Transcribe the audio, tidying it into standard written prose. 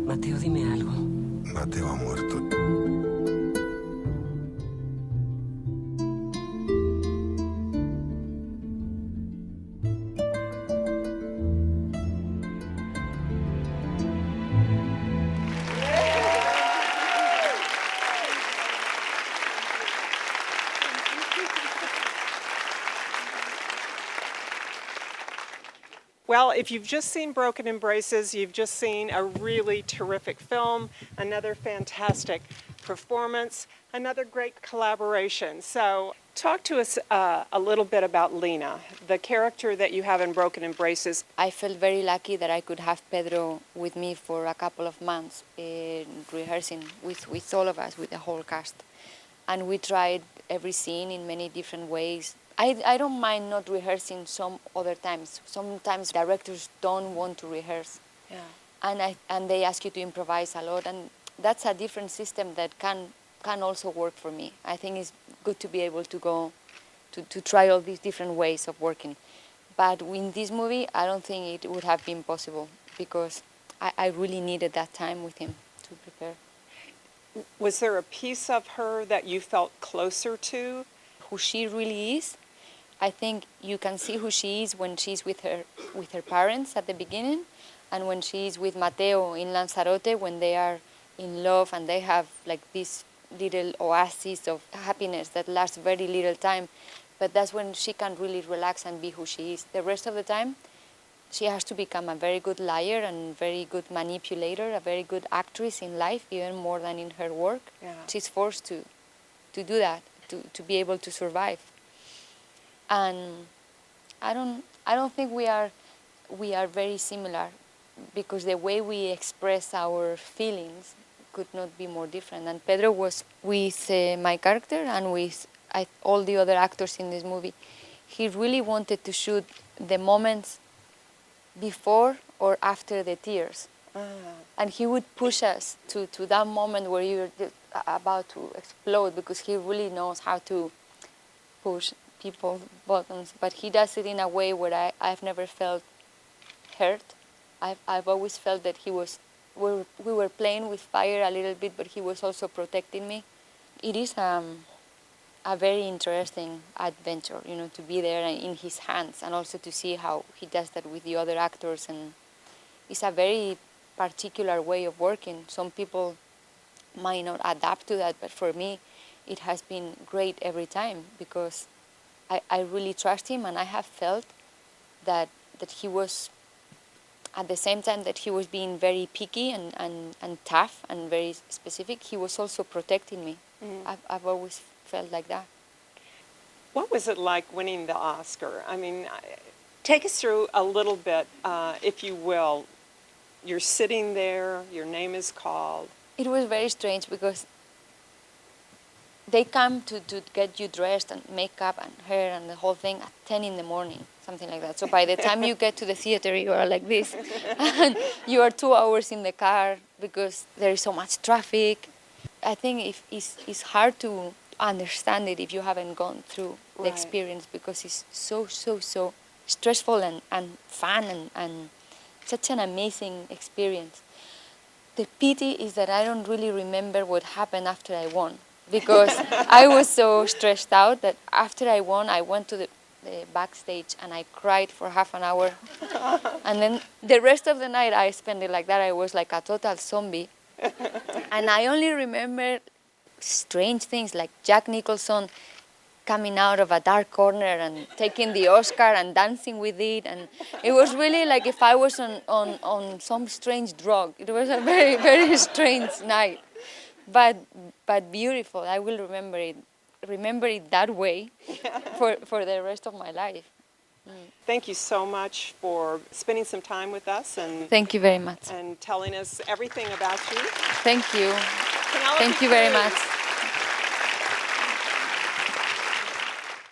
Mateo, dime algo. Mateo ha muerto. Well, if you've just seen Broken Embraces, you've just seen a really terrific film, another fantastic performance, another great collaboration. So talk to us a little bit about Lena, the character that you have in Broken Embraces. I felt very lucky that I could have Pedro with me for a couple of months rehearsing with all of us, with the whole cast. And we tried every scene in many different ways. I don't mind not rehearsing some other times. Sometimes directors don't want to rehearse. Yeah. And they ask you to improvise a lot. And that's a different system that can also work for me. I think it's good to be able to go to try all these different ways of working. But in this movie, I don't think it would have been possible because I really needed that time with him to prepare. Was there a piece of her that you felt closer to? Who she really is. I think you can see who she is when she's with her parents at the beginning, and when she's with Mateo in Lanzarote, when they are in love and they have like this little oasis of happiness that lasts very little time. But that's when she can really relax and be who she is. The rest of the time, she has to become a very good liar and very good manipulator, a very good actress in life, even more than in her work. Yeah. She's forced to do that, to be able to survive. And I don't think we are very similar, because the way we express our feelings could not be more different. And Pedro was with my character and with all the other actors in this movie. He really wanted to shoot the moments before or after the tears. And he would push us to that moment where you're about to explode, because he really knows how to push people's buttons. But he does it in a way where I've never felt hurt. I've always felt that we were playing with fire a little bit, but he was also protecting me. It is a very interesting adventure, to be there in his hands, and also to see how he does that with the other actors. And it's a very particular way of working. Some people might not adapt to that, but for me, it has been great every time, because I really trust him, and I have felt that he was, at the same time that he was being very picky and tough and very specific, he was also protecting me. I've always felt like that. What was it like winning the Oscar? I mean, take us through a little bit, if you will. You're sitting there, your name is called. It was very strange, because they come to get you dressed and makeup and hair and the whole thing at 10 in the morning, something like that. So by the time you get to the theater, you are like this. And you are 2 hours in the car because there is so much traffic. I think it's hard to understand it if you haven't gone through the experience, because it's so stressful and fun and such an amazing experience. The pity is that I don't really remember what happened after I won, because I was so stressed out that after I won, I went to the backstage and I cried for half an hour. And then the rest of the night I spent it like that. I was like a total zombie. And I only remember strange things like Jack Nicholson coming out of a dark corner and taking the Oscar and dancing with it. And it was really like if I was on some strange drug. It was a very, very strange night, but beautiful. I will remember it that way for the rest of my life. Thank you so much for spending some time with us. And thank you very much. And telling us everything about you. Thank you. Penelope Thank you very Cruz. much.